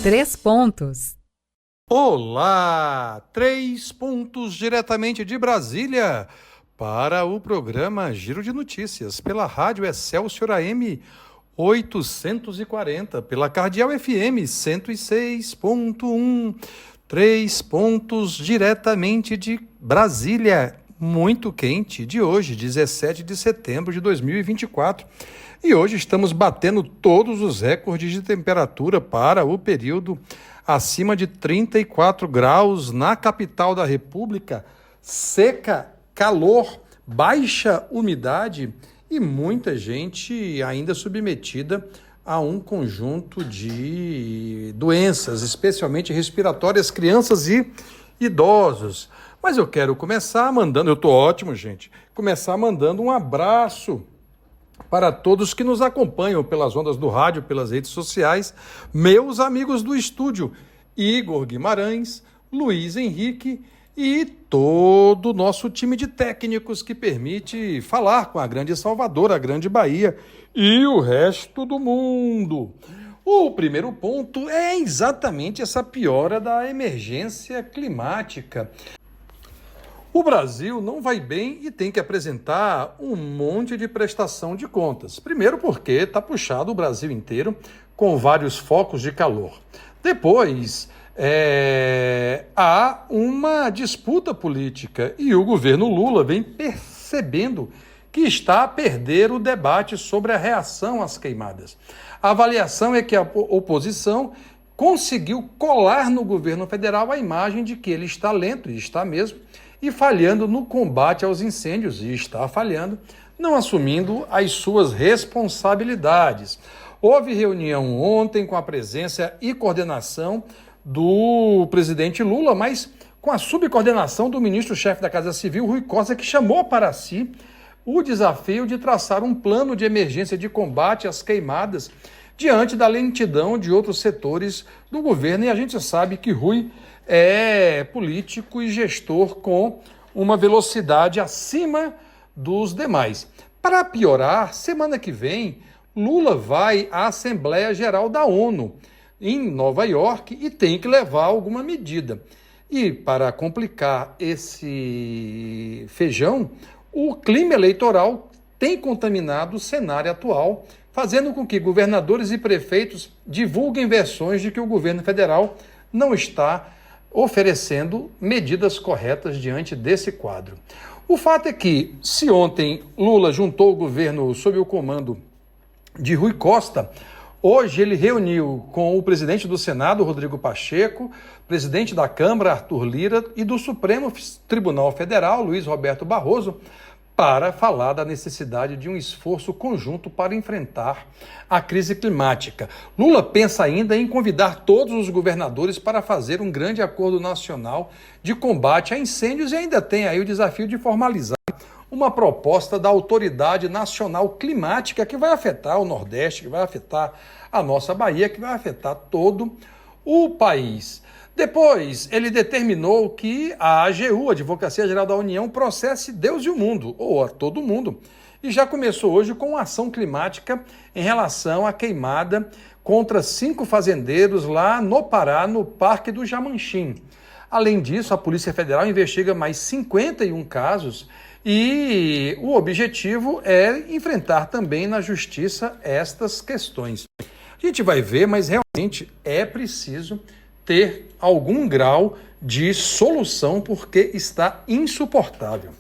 Três pontos. Olá! 3 pontos diretamente de Brasília para o programa Giro de Notícias pela Rádio Excelsior AM 840, pela Cardeal FM 106.1. 3 pontos diretamente de Brasília, muito quente, de hoje, 17 de setembro de 2024. E hoje estamos batendo todos os recordes de temperatura para o período acima de 34 graus na capital da República, seca, calor, baixa umidade e muita gente ainda submetida a um conjunto de doenças, especialmente respiratórias, crianças e idosos. Mas eu quero começar mandando, eu estou ótimo, gente, começar mandando um abraço para todos que nos acompanham pelas ondas do rádio, pelas redes sociais, meus amigos do estúdio, Igor Guimarães, Luiz Henrique e todo o nosso time de técnicos que permite falar com a grande Salvador, a grande Bahia e o resto do mundo. O primeiro ponto é exatamente essa piora da emergência climática. O Brasil não vai bem e tem que apresentar um monte de prestação de contas. Primeiro porque está puxado o Brasil inteiro com vários focos de calor. Depois, há uma disputa política e o governo Lula vem percebendo que está a perder o debate sobre a reação às queimadas. A avaliação é que a oposição conseguiu colar no governo federal a imagem de que ele está lento, e está mesmo, e falhando no combate aos incêndios, e está falhando, não assumindo as suas responsabilidades. Houve reunião ontem com a presença e coordenação do presidente Lula, mas com a subcoordenação do ministro-chefe da Casa Civil, Rui Costa, que chamou para si o desafio de traçar um plano de emergência de combate às queimadas diante da lentidão de outros setores do governo. E a gente sabe que Rui é político e gestor com uma velocidade acima dos demais. Para piorar, semana que vem, Lula vai à Assembleia Geral da ONU, em Nova York, e tem que levar alguma medida. E, para complicar esse feijão, o clima eleitoral tem contaminado o cenário atual, fazendo com que governadores e prefeitos divulguem versões de que o governo federal não está oferecendo medidas corretas diante desse quadro. O fato é que, se ontem Lula juntou o governo sob o comando de Rui Costa, hoje ele reuniu com o presidente do Senado, Rodrigo Pacheco, presidente da Câmara, Arthur Lira, e do Supremo Tribunal Federal, Luiz Roberto Barroso, para falar da necessidade de um esforço conjunto para enfrentar a crise climática. Lula pensa ainda em convidar todos os governadores para fazer um grande acordo nacional de combate a incêndios e ainda tem aí o desafio de formalizar uma proposta da Autoridade Nacional Climática que vai afetar o Nordeste, que vai afetar a nossa Bahia, que vai afetar todo o país. Depois, ele determinou que a AGU, a Advocacia Geral da União, processe Deus e o mundo, ou a todo mundo. E já começou hoje com uma ação climática em relação à queimada contra 5 fazendeiros lá no Pará, no Parque do Jamanchim. Além disso, a Polícia Federal investiga mais 51 casos e o objetivo é enfrentar também na Justiça estas questões. A gente vai ver, mas realmente é preciso ter algum grau de solução, porque está insuportável.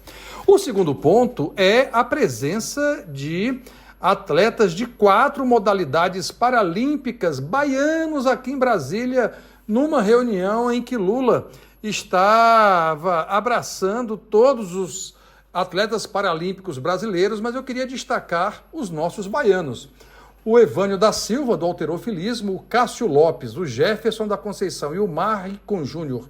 O segundo ponto é a presença de atletas de 4 modalidades paralímpicas baianos aqui em Brasília, numa reunião em que Lula estava abraçando todos os atletas paralímpicos brasileiros, mas eu queria destacar os nossos baianos. O Evânio da Silva, do halterofilismo, o Cássio Lopes, o Jefferson da Conceição e o Maricon Júnior,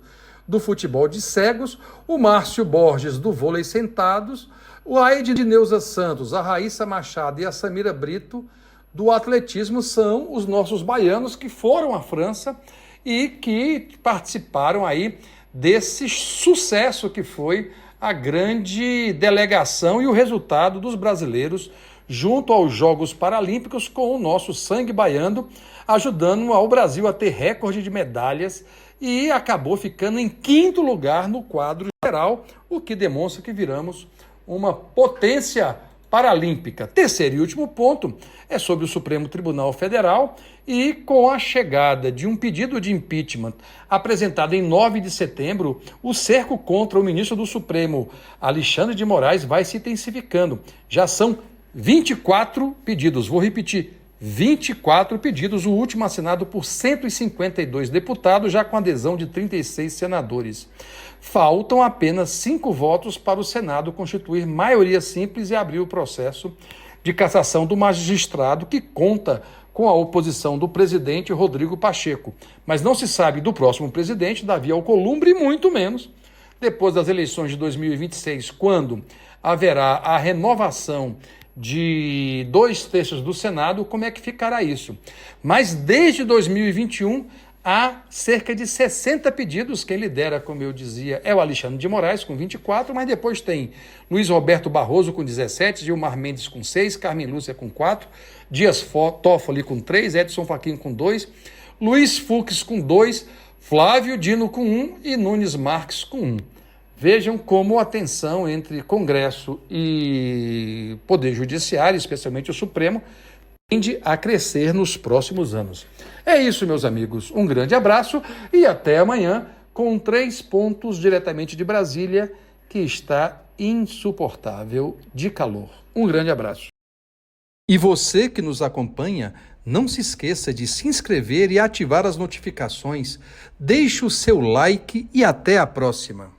do futebol de cegos, o Márcio Borges, do vôlei sentados, o Aide de Neuza Santos, a Raíssa Machado e a Samira Brito, do atletismo, são os nossos baianos que foram à França e que participaram aí desse sucesso que foi a grande delegação e o resultado dos brasileiros junto aos Jogos Paralímpicos, com o nosso sangue baiano, ajudando ao Brasil a ter recorde de medalhas e acabou ficando em 5º lugar no quadro geral, o que demonstra que viramos uma potência paralímpica. Terceiro e último ponto é sobre o Supremo Tribunal Federal e com a chegada de um pedido de impeachment apresentado em 9 de setembro, o cerco contra o ministro do Supremo, Alexandre de Moraes, vai se intensificando. Já são 24 pedidos, vou repetir, 24 pedidos, o último assinado por 152 deputados, já com adesão de 36 senadores. Faltam apenas 5 votos para o Senado constituir maioria simples e abrir o processo de cassação do magistrado, que conta com a oposição do presidente Rodrigo Pacheco. Mas não se sabe do próximo presidente, Davi Alcolumbre, e muito menos depois das eleições de 2026, quando haverá a renovação de 2/3 do Senado, como é que ficará isso? Mas desde 2021 há cerca de 60 pedidos, quem lidera, como eu dizia, é o Alexandre de Moraes, com 24, mas depois tem Luiz Roberto Barroso, com 17, Gilmar Mendes, com 6, Carmen Lúcia, com 4, Dias Toffoli, com 3, Edson Fachin, com 2, Luiz Fux, com 2, Flávio Dino, com 1 e Nunes Marques, com 1. Vejam como a tensão entre Congresso e Poder Judiciário, especialmente o Supremo, tende a crescer nos próximos anos. É isso, meus amigos. Um grande abraço e até amanhã com 3 pontos diretamente de Brasília, que está insuportável de calor. Um grande abraço. E você que nos acompanha, não se esqueça de se inscrever e ativar as notificações. Deixe o seu like e até a próxima.